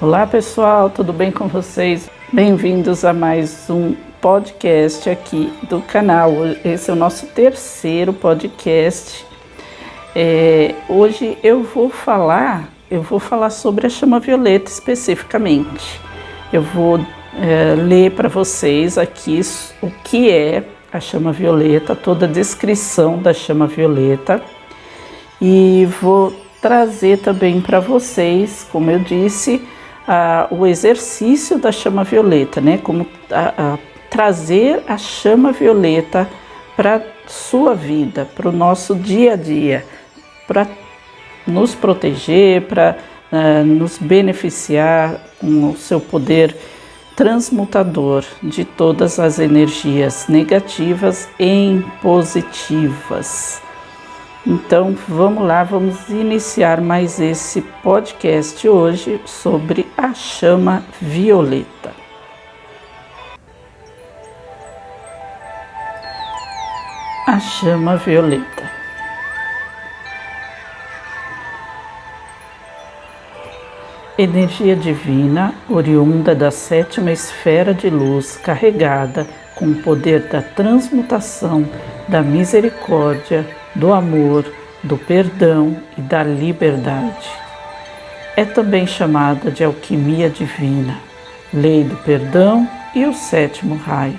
Olá pessoal, tudo bem com vocês? Bem-vindos a mais um podcast aqui do canal. Esse é o nosso terceiro podcast. Hoje eu vou falar sobre a chama violeta especificamente. Eu vou ler para vocês aqui o que é a chama violeta, toda a descrição da chama violeta, e vou trazer também para vocês, como eu disse, o exercício da chama violeta, né? Como trazer a chama violeta para sua vida, para o nosso dia a dia, para nos proteger, para nos beneficiar com o seu poder transmutador de todas as energias negativas em positivas. Então vamos lá, vamos iniciar mais esse podcast hoje sobre a chama violeta. A chama violeta. Energia divina oriunda da sétima esfera de luz, carregada com o poder da transmutação, da misericórdia, do amor, do perdão e da liberdade. É também chamada de alquimia divina, lei do perdão e o sétimo raio.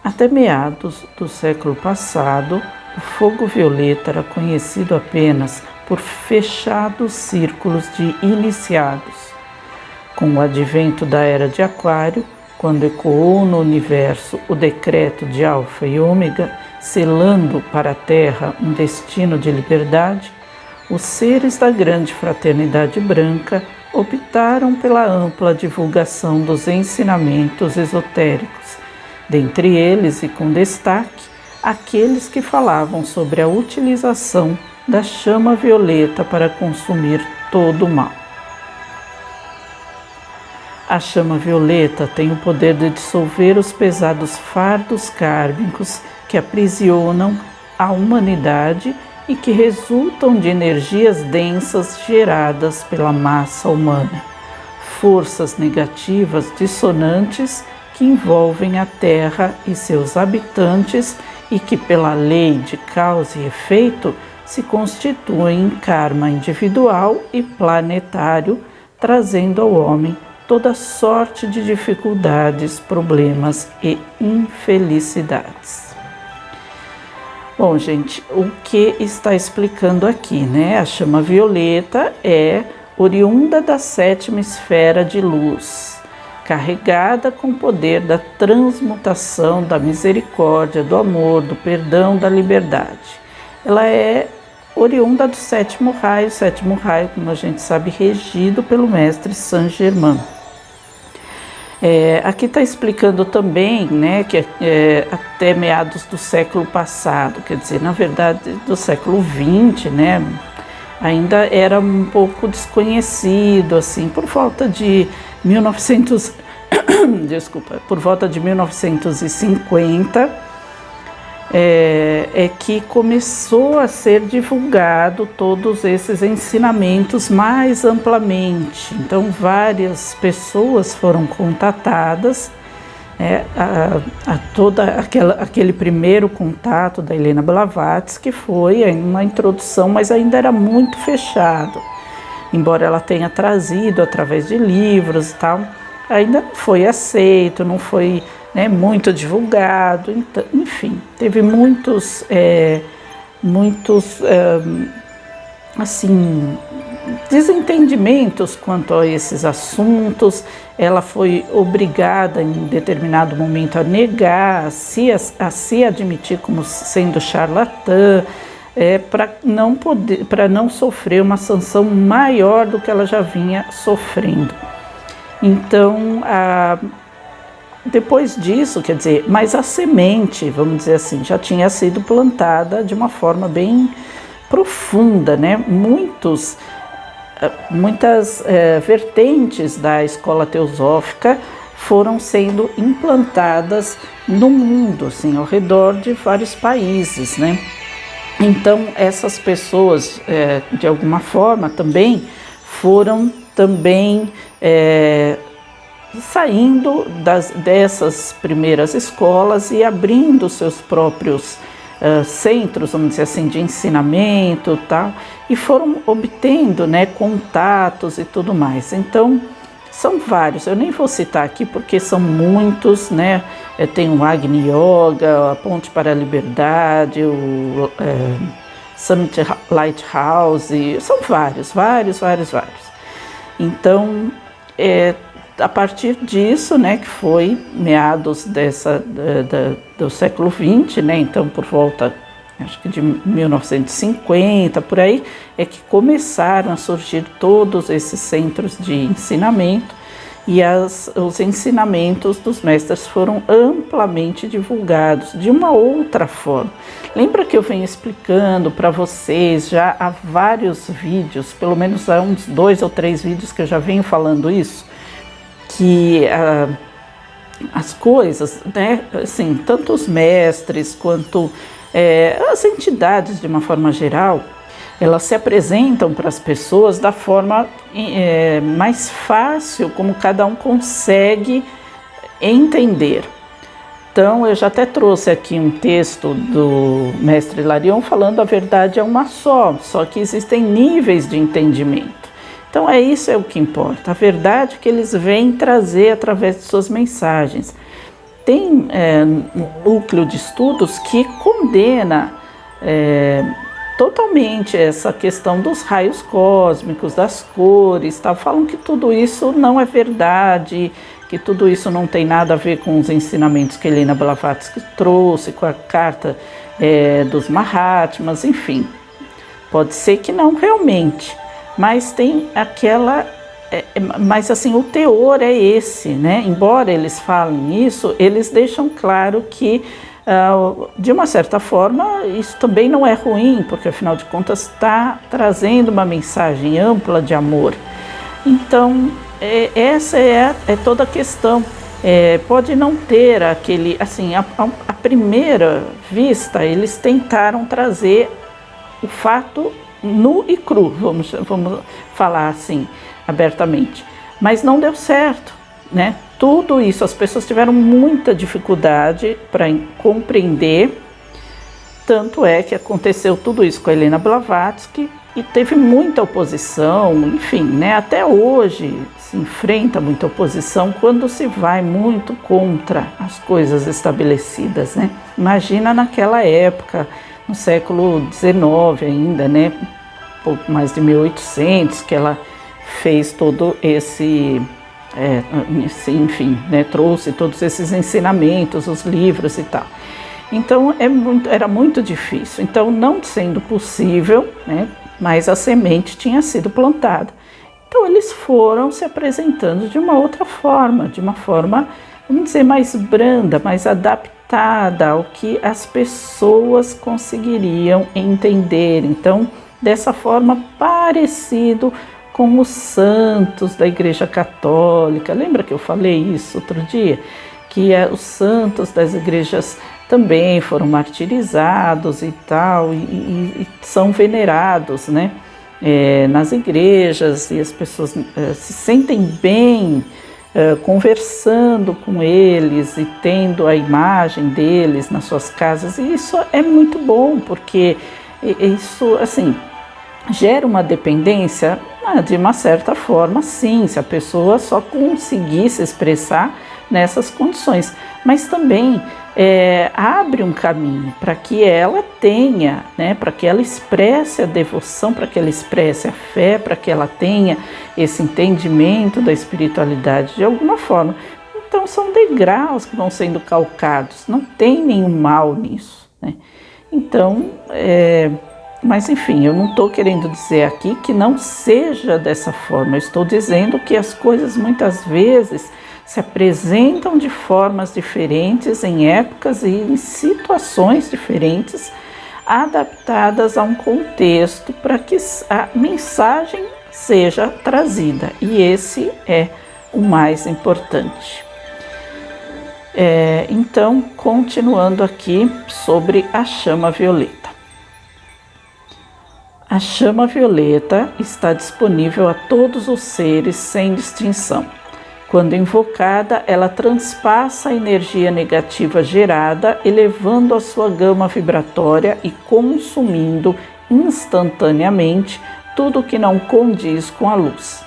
Até meados do século passado, o fogo violeta era conhecido apenas por fechados círculos de iniciados. Com o advento da Era de Aquário, quando ecoou no universo o decreto de Alfa e Ômega, selando para a Terra um destino de liberdade, os seres da grande fraternidade branca optaram pela ampla divulgação dos ensinamentos esotéricos, dentre eles e com destaque, aqueles que falavam sobre a utilização da chama violeta para consumir todo o mal. A chama violeta tem o poder de dissolver os pesados fardos kármicos que aprisionam a humanidade e que resultam de energias densas geradas pela massa humana, forças negativas dissonantes que envolvem a Terra e seus habitantes e que, pela lei de causa e efeito, se constituem em karma individual e planetário, trazendo ao homem toda sorte de dificuldades, problemas e infelicidades. Bom, gente, o que está explicando aqui, né? A chama violeta é oriunda da sétima esfera de luz, carregada com o poder da transmutação, da misericórdia, do amor, do perdão, da liberdade. Ela é oriunda do sétimo raio, como a gente sabe, regido pelo mestre Saint Germain. Aqui está explicando também, né, que até meados do século passado, quer dizer, na verdade do século XX, né, ainda era um pouco desconhecido, assim, por volta de 1950, que começou a ser divulgado todos esses ensinamentos mais amplamente. Então, várias pessoas foram contatadas, aquele primeiro contato da Helena Blavatsky, que foi uma introdução, mas ainda era muito fechado. Embora ela tenha trazido através de livros e tal, ainda não foi aceito, não foi muito divulgado, então, enfim, teve muitos desentendimentos quanto a esses assuntos. Ela foi obrigada em determinado momento a negar, a se admitir como sendo charlatã, para não sofrer uma sanção maior do que ela já vinha sofrendo. Então, depois disso, quer dizer, mas a semente, vamos dizer assim, já tinha sido plantada de uma forma bem profunda, né? Muitas vertentes da escola teosófica foram sendo implantadas no mundo, assim, ao redor de vários países, né? Então, essas pessoas, de alguma forma, também foram também saindo dessas primeiras escolas e abrindo seus próprios centros, vamos dizer assim, de ensinamento, tal, e foram obtendo, né, contatos e tudo mais. Então, são vários, eu nem vou citar aqui porque são muitos, né? Tem o Agni Yoga, a Ponte para a Liberdade, o Summit Lighthouse, são vários. Então, a partir disso, né, que foi meados do século XX, né, então por volta, acho que de 1950, por aí, é que começaram a surgir todos esses centros de ensinamento e os ensinamentos dos mestres foram amplamente divulgados de uma outra forma. Lembra que eu venho explicando para vocês já há vários vídeos, pelo menos há uns 2 ou 3 vídeos que eu já venho falando isso, que as coisas, né, assim, tanto os mestres quanto as entidades de uma forma geral, elas se apresentam para as pessoas da forma mais fácil, como cada um consegue entender. Então, eu já até trouxe aqui um texto do mestre Hilarion falando a verdade é uma só que existem níveis de entendimento. Então, isso é o que importa, a verdade que eles vêm trazer através de suas mensagens. Tem um núcleo de estudos que condena totalmente essa questão dos raios cósmicos, das cores, tá? Falam que tudo isso não é verdade, que tudo isso não tem nada a ver com os ensinamentos que Helena Blavatsky trouxe, com a carta dos Mahatmas, enfim. Pode ser que não realmente, mas tem aquela... mas assim, o teor é esse, né? Embora eles falem isso, eles deixam claro que de uma certa forma, isso também não é ruim, porque afinal de contas está trazendo uma mensagem ampla de amor. Então, essa é toda a questão. Pode não ter aquele, assim, à primeira vista, eles tentaram trazer o fato nu e cru, vamos falar assim, abertamente, mas não deu certo, né? Tudo isso, as pessoas tiveram muita dificuldade para compreender, tanto é que aconteceu tudo isso com a Helena Blavatsky e teve muita oposição, enfim, né? Até hoje se enfrenta muita oposição quando se vai muito contra as coisas estabelecidas, né? Imagina naquela época, no século XIX ainda, né? Pouco mais de 1800, que ela fez todo esse... enfim, né, trouxe todos esses ensinamentos, os livros e tal. Então era muito difícil. Então, não sendo possível, né, mas a semente tinha sido plantada. Então eles foram se apresentando de uma outra forma, de uma forma, vamos dizer, mais branda, mais adaptada ao que as pessoas conseguiriam entender. Então, dessa forma, parecido com os santos da Igreja Católica. Lembra que eu falei isso outro dia? Que os santos das igrejas também foram martirizados e tal, e são venerados, né? Nas igrejas, e as pessoas se sentem bem conversando com eles e tendo a imagem deles nas suas casas. E isso é muito bom, porque isso, assim, gera uma dependência. De uma certa forma, sim, se a pessoa só conseguisse expressar nessas condições, mas também abre um caminho para que ela tenha, né, para que ela expresse a devoção, para que ela expresse a fé, para que ela tenha esse entendimento da espiritualidade de alguma forma. Então são degraus que vão sendo calcados, não tem nenhum mal nisso, né? Então, mas enfim, eu não estou querendo dizer aqui que não seja dessa forma, eu estou dizendo que as coisas muitas vezes se apresentam de formas diferentes, em épocas e em situações diferentes, adaptadas a um contexto para que a mensagem seja trazida, e esse é o mais importante. Então, continuando aqui sobre a chama violeta. A chama violeta está disponível a todos os seres sem distinção. Quando invocada, ela transpassa a energia negativa gerada, elevando a sua gama vibratória e consumindo instantaneamente tudo que não condiz com a luz.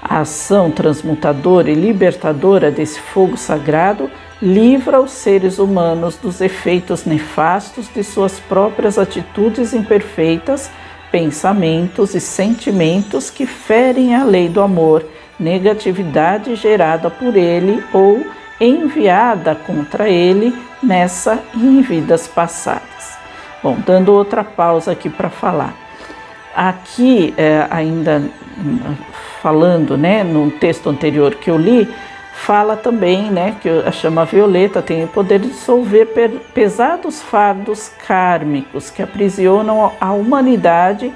A ação transmutadora e libertadora desse fogo sagrado livra os seres humanos dos efeitos nefastos de suas próprias atitudes imperfeitas, pensamentos e sentimentos que ferem a lei do amor, negatividade gerada por ele ou enviada contra ele nessa e em vidas passadas. Bom, dando outra pausa aqui para falar. Aqui, ainda falando, né, no texto anterior que eu li, fala também, né, que a chama violeta tem o poder de dissolver pesados fardos kármicos que aprisionam a humanidade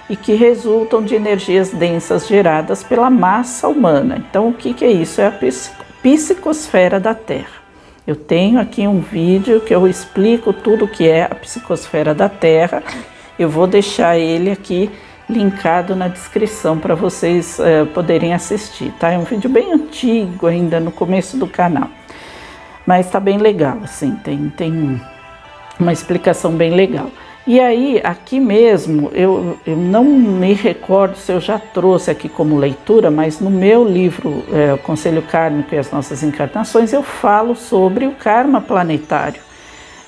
e que resultam de energias densas geradas pela massa humana. Então, o que é isso? É a psicosfera da Terra. Eu tenho aqui um vídeo que eu explico tudo o que é a psicosfera da Terra. Eu vou deixar ele aqui linkado na descrição para vocês poderem assistir, tá? É um vídeo bem antigo, ainda no começo do canal, mas tá bem legal, assim, tem uma explicação bem legal. E aí, aqui mesmo, eu não me recordo se eu já trouxe aqui como leitura, mas no meu livro, O Conselho Kármico e as Nossas Encarnações, eu falo sobre o karma planetário.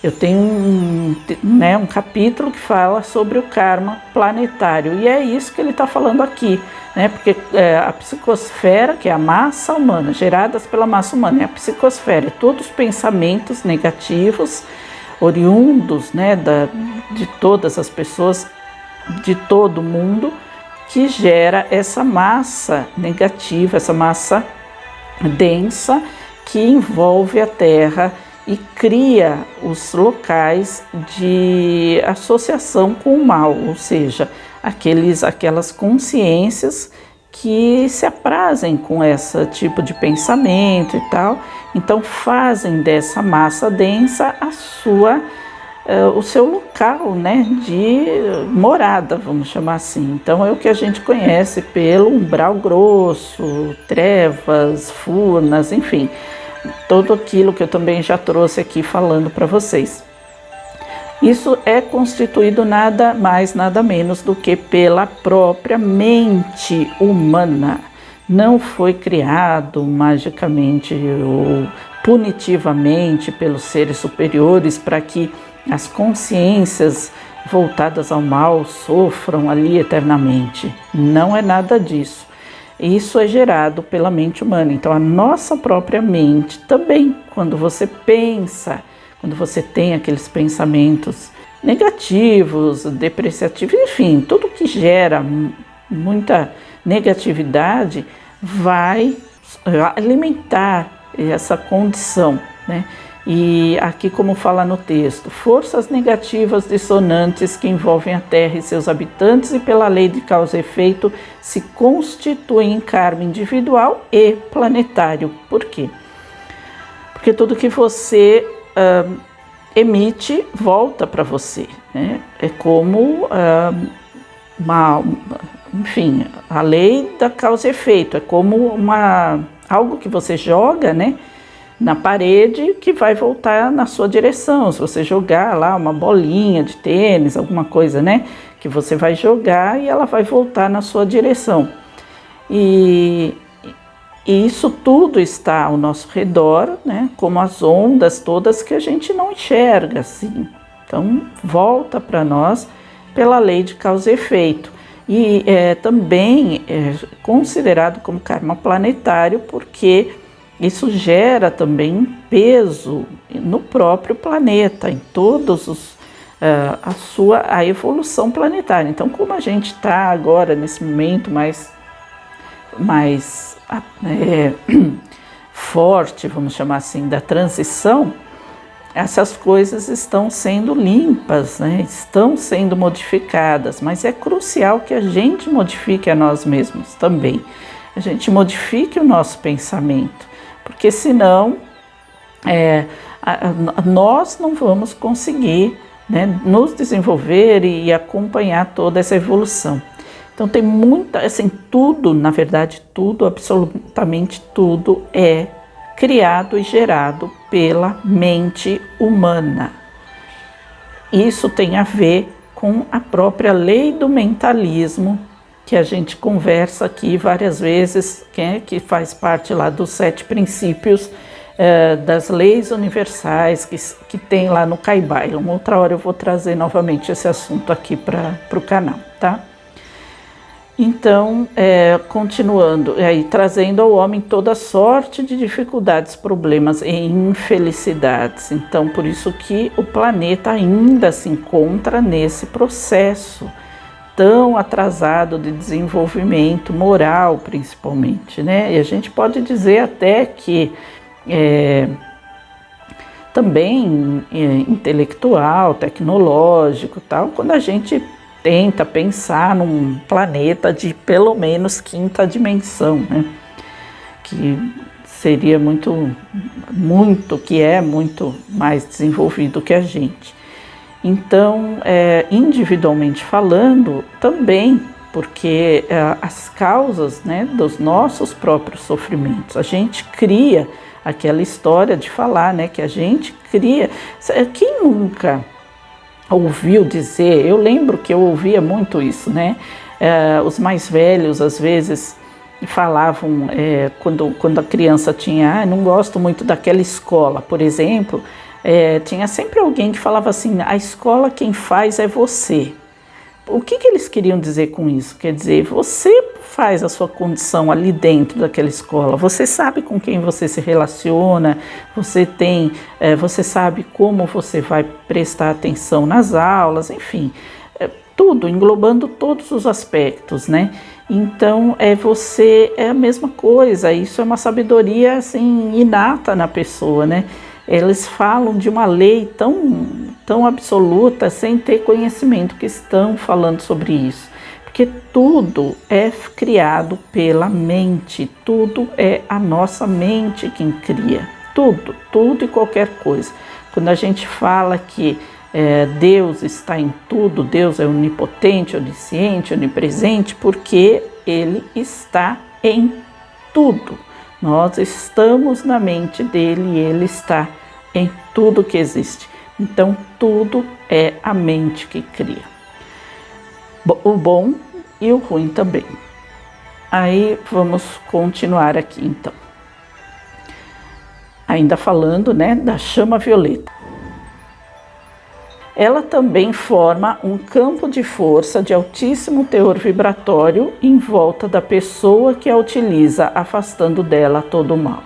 Eu tenho um capítulo que fala sobre o karma planetário, e é isso que ele está falando aqui, né? Porque a psicosfera, que é a massa humana, geradas pela massa humana, é a psicosfera, é todos os pensamentos negativos, oriundos, né, de todas as pessoas, de todo mundo, que gera essa massa negativa, essa massa densa que envolve a Terra e cria os locais de associação com o mal, ou seja, aquelas consciências que se aprazem com esse tipo de pensamento e tal, então fazem dessa massa densa o seu local, né, de morada, vamos chamar assim. Então é o que a gente conhece pelo umbral grosso, trevas, furnas, enfim, tudo aquilo que eu também já trouxe aqui falando para vocês. Isso é constituído nada mais, nada menos do que pela própria mente humana. Não foi criado magicamente ou punitivamente pelos seres superiores para que as consciências voltadas ao mal sofram ali eternamente. Não é nada disso. Isso é gerado pela mente humana. Então, a nossa própria mente também, quando você pensa, quando você tem aqueles pensamentos negativos, depreciativos, enfim, tudo que gera muita negatividade vai alimentar essa condição, né? E aqui, como fala no texto, forças negativas dissonantes que envolvem a Terra e seus habitantes e pela lei de causa e efeito se constituem em karma individual e planetário. Por quê? Porque tudo que você emite volta para você, né? É como enfim, a lei da causa e efeito, é como algo que você joga, né, na parede, que vai voltar na sua direção. Se você jogar lá uma bolinha de tênis, alguma coisa, né, que você vai jogar e ela vai voltar na sua direção. E isso tudo está ao nosso redor, né, como as ondas todas que a gente não enxerga, assim. Então, volta para nós pela lei de causa e efeito. E também é considerado como karma planetário porque isso gera também peso no próprio planeta, em todos a evolução planetária. Então, como a gente está agora nesse momento mais forte, vamos chamar assim, da transição, essas coisas estão sendo limpas, né? Estão sendo modificadas, mas é crucial que a gente modifique a nós mesmos também. A gente modifique o nosso pensamento, porque senão nós não vamos conseguir né, nos desenvolver e acompanhar toda essa evolução. Então tem muita, assim, tudo, na verdade, tudo, absolutamente tudo é criado e gerado pela mente humana. Isso tem a ver com a própria lei do mentalismo, que a gente conversa aqui várias vezes, que faz parte lá dos 7 princípios das leis universais que tem lá no Kybalion. Uma outra hora eu vou trazer novamente esse assunto aqui para o canal, tá? Então, continuando, aí trazendo ao homem toda sorte de dificuldades, problemas e infelicidades. Então, por isso que o planeta ainda se encontra nesse processo tão atrasado de desenvolvimento moral, principalmente, né? E a gente pode dizer até que também intelectual, tecnológico, tal, quando a gente tenta pensar num planeta de pelo menos 5ª dimensão, né? Que seria muito mais desenvolvido que a gente. Então, individualmente falando, também, porque as causas, né, dos nossos próprios sofrimentos, a gente cria aquela história de falar, né, que a gente cria. Quem nunca ouviu dizer, eu lembro que eu ouvia muito isso, né? Os mais velhos às vezes falavam, quando a criança tinha, não gosto muito daquela escola, por exemplo, tinha sempre alguém que falava assim, a escola quem faz é você. O que eles queriam dizer com isso? Quer dizer, você faz a sua condição ali dentro daquela escola, você sabe com quem você se relaciona, você sabe como você vai prestar atenção nas aulas, enfim, tudo, englobando todos os aspectos, né? Então, você é a mesma coisa, isso é uma sabedoria, assim, inata na pessoa, né? Eles falam de uma lei tão absoluta, sem ter conhecimento, que estão falando sobre isso. Porque tudo é criado pela mente, tudo é a nossa mente quem cria. Tudo e qualquer coisa. Quando a gente fala que Deus está em tudo, Deus é onipotente, onisciente, onipresente, porque Ele está em tudo. Nós estamos na mente dele e ele está em tudo que existe. Então, tudo é a mente que cria. O bom e o ruim também. Aí, vamos continuar aqui, então. Ainda falando, né, da chama violeta. Ela também forma um campo de força de altíssimo teor vibratório em volta da pessoa que a utiliza, afastando dela todo o mal.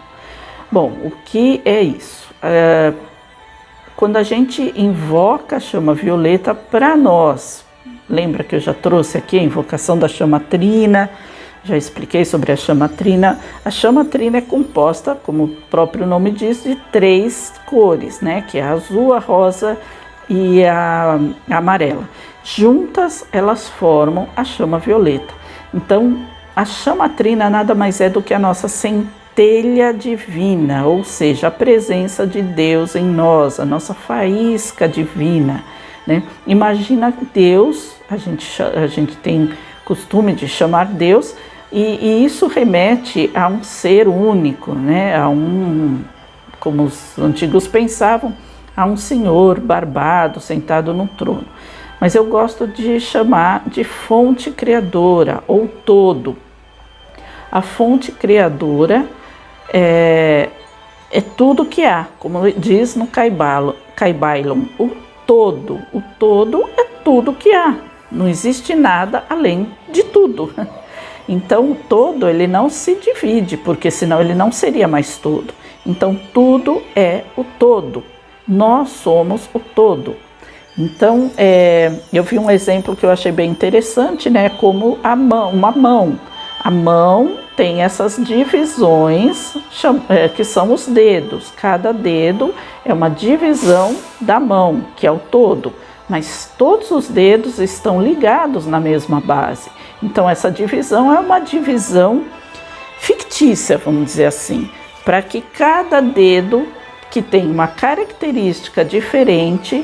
Bom, o que é isso? Quando a gente invoca a chama violeta para nós, lembra que eu já trouxe aqui a invocação da chama trina, já expliquei sobre a chama trina. A chama trina é composta, como o próprio nome diz, de 3 cores, né? Que é a azul, a rosa e a amarela. Juntas elas formam a chama violeta. Então a chama trina nada mais é do que a nossa centelha divina, ou seja, a presença de Deus em nós, a nossa faísca divina, né? Imagina Deus, a gente tem costume de chamar Deus, e isso remete a um ser único, né? Como os antigos pensavam, a um senhor barbado sentado no trono. Mas eu gosto de chamar de fonte criadora ou todo. A fonte criadora é tudo que há, como diz no Kybalion, o todo é tudo que há. Não existe nada além de tudo. Então o todo ele não se divide, porque senão ele não seria mais todo. Então tudo é o todo. Nós somos o todo. Então, eu vi um exemplo que eu achei bem interessante, né? Como uma mão. A mão tem essas divisões, que são os dedos. Cada dedo é uma divisão da mão, que é o todo. Mas todos os dedos estão ligados na mesma base. Então, essa divisão é uma divisão fictícia, vamos dizer assim, para que cada dedo que tem uma característica diferente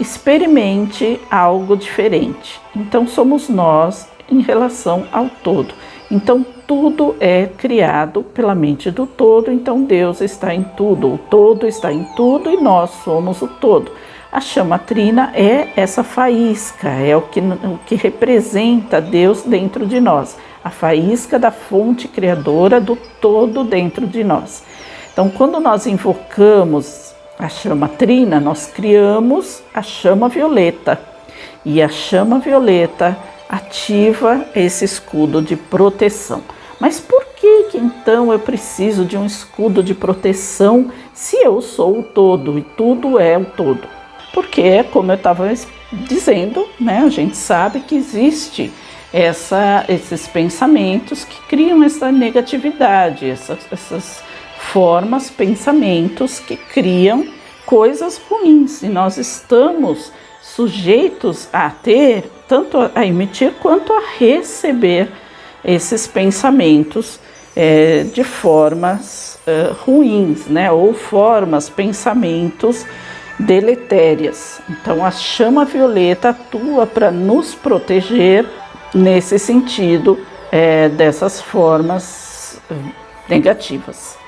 experimente algo diferente. Então somos nós em relação ao todo. Então tudo é criado pela mente do todo, então Deus está em tudo, o todo está em tudo e nós somos o todo. A chama trina é essa faísca, é o que representa Deus dentro de nós, a faísca da fonte criadora do todo dentro de nós. Então quando nós invocamos a chama trina, nós criamos a chama violeta, e a chama violeta ativa esse escudo de proteção. Mas por que então eu preciso de um escudo de proteção se eu sou o todo e tudo é o todo? Porque, como eu estava dizendo, né, a gente sabe que existe esses pensamentos que criam essa negatividade, essas formas, pensamentos que criam coisas ruins, e nós estamos sujeitos a ter, tanto a emitir quanto a receber esses pensamentos de formas ruins, né? Ou pensamentos deletérias. Então a chama violeta atua para nos proteger nesse sentido dessas formas negativas.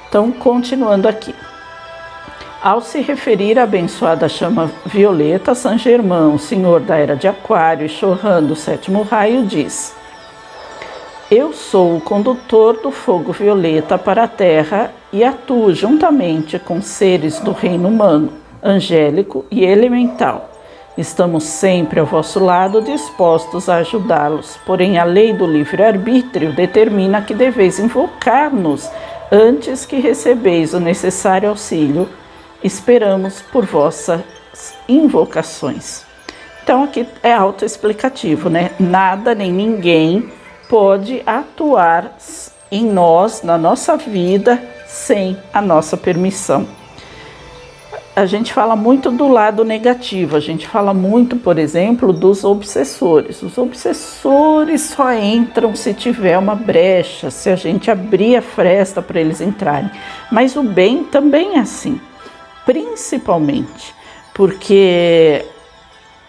Então, continuando aqui. Ao se referir à abençoada chama violeta, Saint Germain, o senhor da era de Aquário e Chohan do sétimo raio, diz: eu sou o condutor do fogo violeta para a Terra e atuo juntamente com seres do reino humano, angélico e elemental. Estamos sempre ao vosso lado, dispostos a ajudá-los, porém a lei do livre-arbítrio determina que deveis invocar-nos antes que recebeis o necessário auxílio. Esperamos por vossas invocações. Então aqui é autoexplicativo, né? Nada nem ninguém pode atuar em nós, na nossa vida, sem a nossa permissão. A gente fala muito do lado negativo, a gente fala muito, por exemplo, dos obsessores. Os obsessores só entram se tiver uma brecha, se a gente abrir a fresta para eles entrarem. Mas o bem também é assim, principalmente porque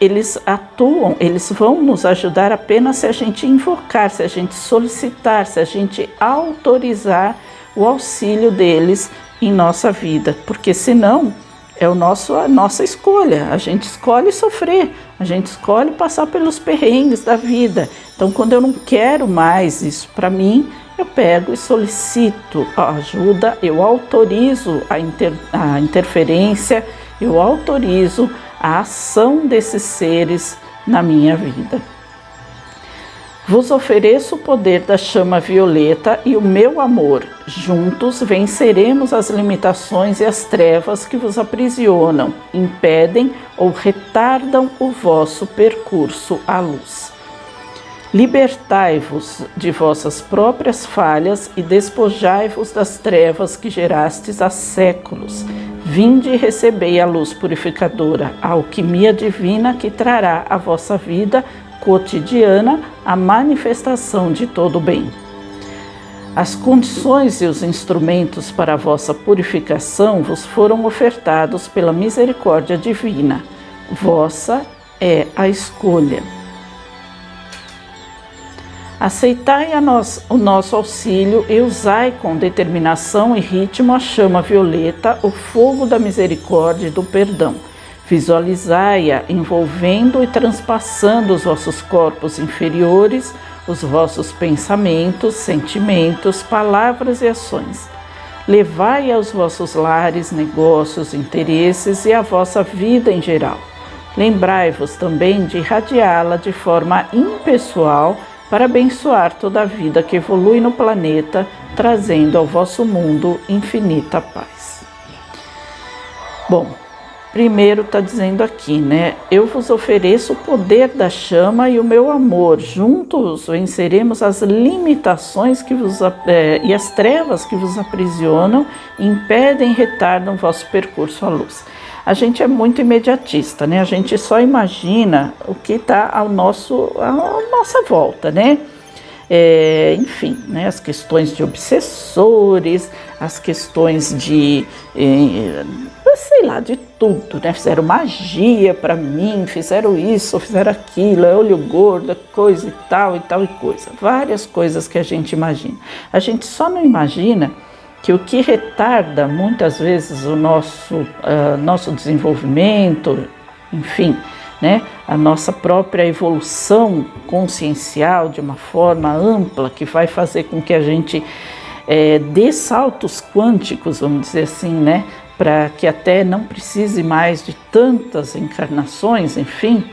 eles atuam, eles vão nos ajudar apenas se a gente invocar, se a gente solicitar, se a gente autorizar o auxílio deles em nossa vida, porque senão é a nossa escolha, a gente escolhe sofrer, a gente escolhe passar pelos perrengues da vida. Então quando eu não quero mais isso para mim, eu pego e solicito ajuda, eu autorizo a interferência, eu autorizo a ação desses seres na minha vida. Vos ofereço o poder da chama violeta e o meu amor. Juntos venceremos as limitações e as trevas que vos aprisionam, impedem ou retardam o vosso percurso à luz. Libertai-vos de vossas próprias falhas e despojai-vos das trevas que gerastes há séculos. Vinde e recebei a luz purificadora, a alquimia divina que trará à vossa vida cotidiana a manifestação de todo o bem. As condições e os instrumentos para a vossa purificação vos foram ofertados pela misericórdia divina. Vossa é a escolha. Aceitai o nosso auxílio e usai com determinação e ritmo a chama violeta, o fogo da misericórdia e do perdão. Visualizai-a envolvendo e transpassando os vossos corpos inferiores, os vossos pensamentos, sentimentos, palavras e ações. Levai-a aos vossos lares, negócios, interesses e à vossa vida em geral. Lembrai-vos também de irradiá-la de forma impessoal para abençoar toda a vida que evolui no planeta, trazendo ao vosso mundo infinita paz. Bom, primeiro está dizendo aqui, né? Eu vos ofereço o poder da chama e o meu amor. Juntos venceremos as limitações e as trevas que vos aprisionam, impedem e retardam vosso percurso à luz. A gente é muito imediatista, né? A gente só imagina o que está à nossa volta, né? Enfim, né? As questões de obsessores, as questões de sei lá, de tudo, né? Fizeram magia para mim, fizeram isso, fizeram aquilo, é olho gordo, é coisa e tal e coisa. Várias coisas que a gente imagina. A gente só não imagina que o que retarda muitas vezes o nosso desenvolvimento, enfim, né? A nossa própria evolução consciencial de uma forma ampla, que vai fazer com que a gente dê saltos quânticos, vamos dizer assim, né? Para que até não precise mais de tantas encarnações, enfim,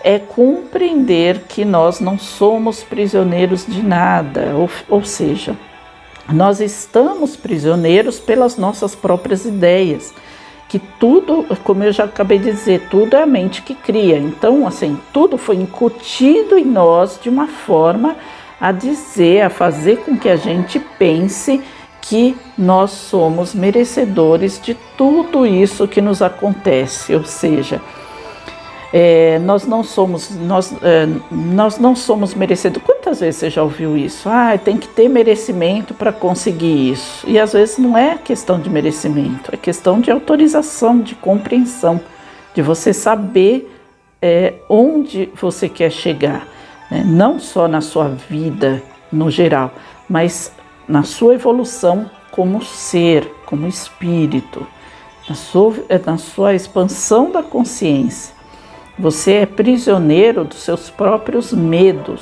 é compreender que nós não somos prisioneiros de nada, ou seja, nós estamos prisioneiros pelas nossas próprias ideias, que tudo, como eu já acabei de dizer, tudo é a mente que cria. Então, assim, tudo foi incutido em nós de uma forma a dizer, a fazer com que a gente pense que nós somos merecedores de tudo isso que nos acontece, ou seja, nós não somos merecedores. Quantas vezes você já ouviu isso? Tem que ter merecimento para conseguir isso. E às vezes não é questão de merecimento, é questão de autorização, de compreensão, de você saber onde você quer chegar, né? Não só na sua vida no geral, mas na sua evolução como ser, como espírito, na sua expansão da consciência. Você é prisioneiro dos seus próprios medos,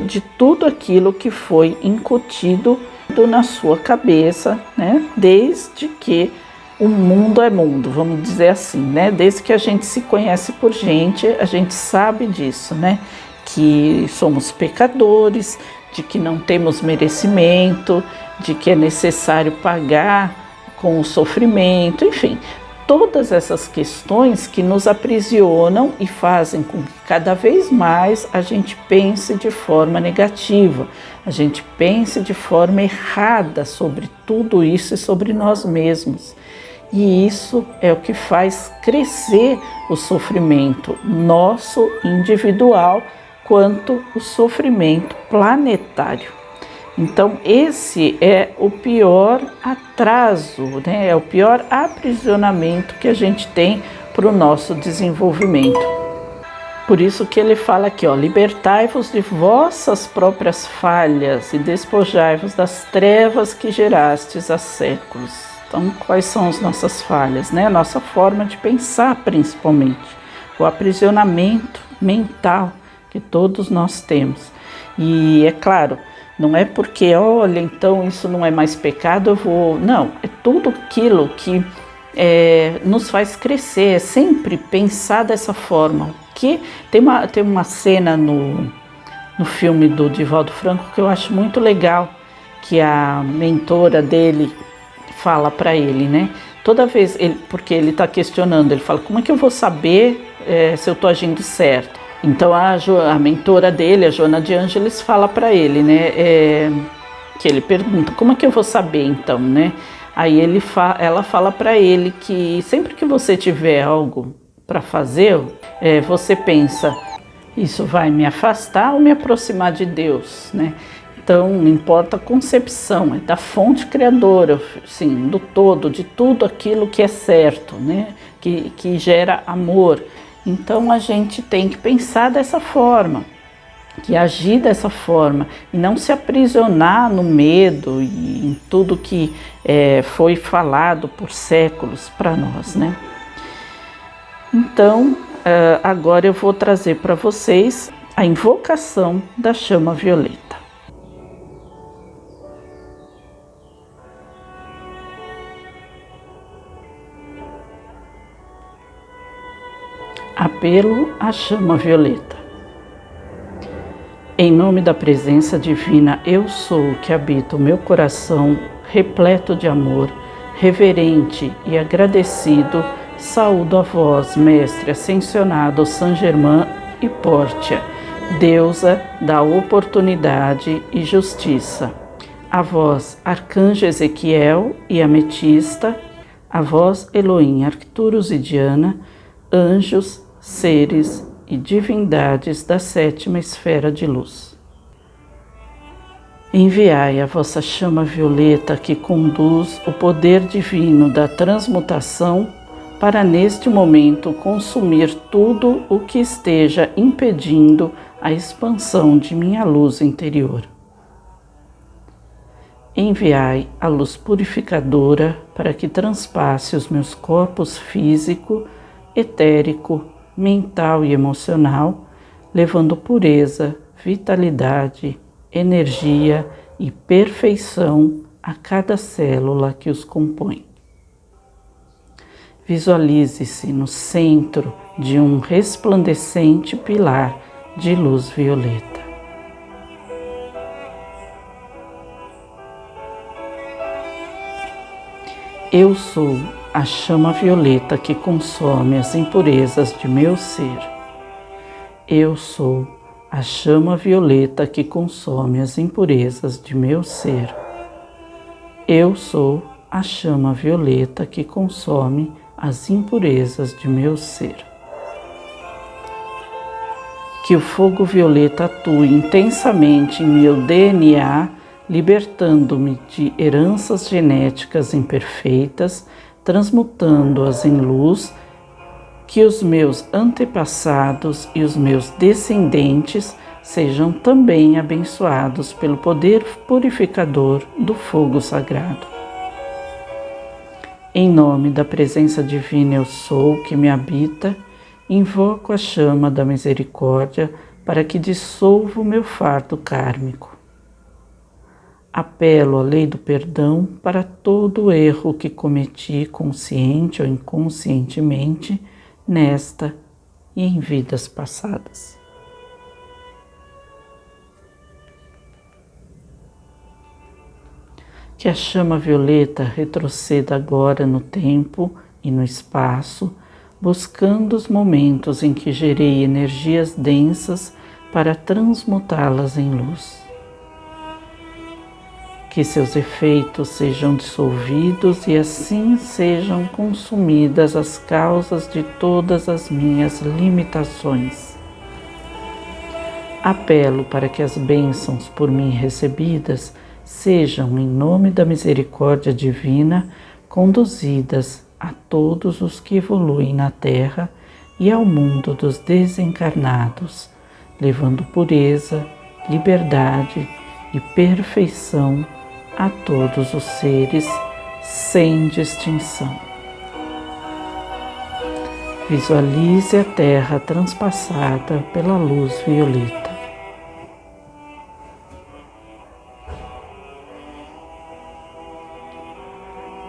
de tudo aquilo que foi incutido na sua cabeça, né? Desde que o mundo é mundo, vamos dizer assim, né? Desde que a gente se conhece por gente, a gente sabe disso, né? Que somos pecadores, de que não temos merecimento, de que é necessário pagar com o sofrimento, enfim, todas essas questões que nos aprisionam e fazem com que cada vez mais a gente pense de forma negativa, a gente pense de forma errada sobre tudo isso e sobre nós mesmos. E isso é o que faz crescer o sofrimento nosso individual, quanto o sofrimento planetário. Então esse é o pior atraso, né? É o pior aprisionamento que a gente tem para o nosso desenvolvimento. Por isso que ele fala aqui, libertai-vos de vossas próprias falhas e despojai-vos das trevas que gerastes há séculos. Então, quais são as nossas falhas, né? A nossa forma de pensar, principalmente, o aprisionamento mental que todos nós temos. E é claro, não é porque, olha, então isso não é mais pecado, eu vou... Não, é tudo aquilo que nos faz crescer, é sempre pensar dessa forma. Que tem uma cena no filme do Divaldo Franco que eu acho muito legal, que a mentora dele fala para ele, né? Toda vez, porque ele está questionando, ele fala, como é que eu vou saber se eu estou agindo certo? Então a mentora dele, a Joana de Ângeles, fala para ele, né? Que ele pergunta, como é que eu vou saber então, né? Aí ela fala para ele que sempre que você tiver algo para fazer, você pensa, isso vai me afastar ou me aproximar de Deus, né? Então não importa a concepção, é da fonte criadora, sim, do todo, de tudo aquilo que é certo, né? Que gera amor. Então a gente tem que pensar dessa forma, que agir dessa forma e não se aprisionar no medo e em tudo que foi falado por séculos para nós, né? Então agora eu vou trazer para vocês a invocação da chama violeta. Apelo à chama violeta. Em nome da presença divina, eu sou que habita o meu coração, repleto de amor, reverente e agradecido, saúdo a vós, Mestre Ascensionado Saint Germain e Pórtia, deusa da oportunidade e justiça. A vós, Arcanjo Ezequiel e Ametista, a vós, Elohim, Arcturus e Diana, anjos, seres e divindades da sétima esfera de luz. Enviai a vossa chama violeta que conduz o poder divino da transmutação para neste momento consumir tudo o que esteja impedindo a expansão de minha luz interior. Enviai a luz purificadora para que transpasse os meus corpos físico, etérico, mental e emocional, levando pureza, vitalidade, energia e perfeição a cada célula que os compõe. Visualize-se no centro de um resplandecente pilar de luz violeta. Eu sou a chama violeta que consome as impurezas de meu ser. Eu sou a chama violeta que consome as impurezas de meu ser. Eu sou a chama violeta que consome as impurezas de meu ser. Que o fogo violeta atue intensamente em meu DNA, libertando-me de heranças genéticas imperfeitas, transmutando-as em luz, que os meus antepassados e os meus descendentes sejam também abençoados pelo poder purificador do fogo sagrado. Em nome da presença divina eu sou que me habita, invoco a chama da misericórdia para que dissolva o meu fardo kármico. Apelo à lei do perdão para todo o erro que cometi consciente ou inconscientemente nesta e em vidas passadas. Que a chama violeta retroceda agora no tempo e no espaço, buscando os momentos em que gerei energias densas para transmutá-las em luz. Que seus efeitos sejam dissolvidos e assim sejam consumidas as causas de todas as minhas limitações. Apelo para que as bênçãos por mim recebidas sejam, em nome da misericórdia divina, conduzidas a todos os que evoluem na Terra e ao mundo dos desencarnados, levando pureza, liberdade e perfeição a todos os seres, sem distinção. Visualize a Terra transpassada pela luz violeta.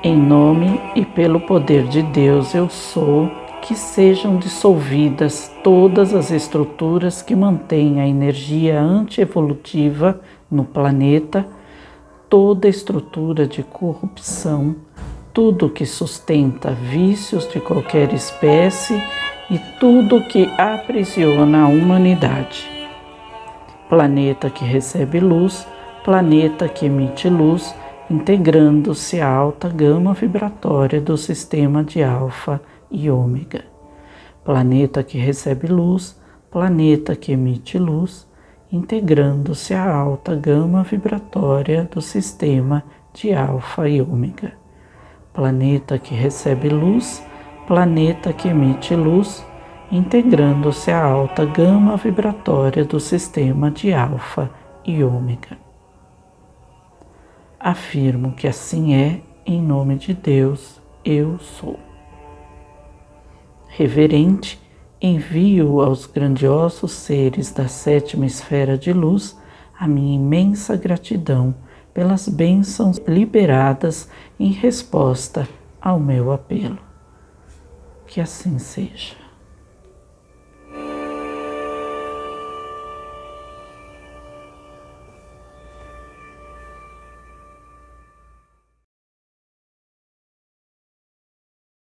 Em nome e pelo poder de Deus eu sou, que sejam dissolvidas todas as estruturas que mantêm a energia antievolutiva no planeta, toda estrutura de corrupção, tudo que sustenta vícios de qualquer espécie e tudo que aprisiona a humanidade. Planeta que recebe luz, planeta que emite luz, integrando-se à alta gama vibratória do sistema de Alfa e Ômega. Planeta que recebe luz, planeta que emite luz, integrando-se à alta gama vibratória do sistema de Alfa e Ômega. Planeta que recebe luz, planeta que emite luz, integrando-se à alta gama vibratória do sistema de Alfa e Ômega. Afirmo que assim é, em nome de Deus, eu sou. Reverente, envio aos grandiosos seres da sétima esfera de luz a minha imensa gratidão pelas bênçãos liberadas em resposta ao meu apelo. Que assim seja.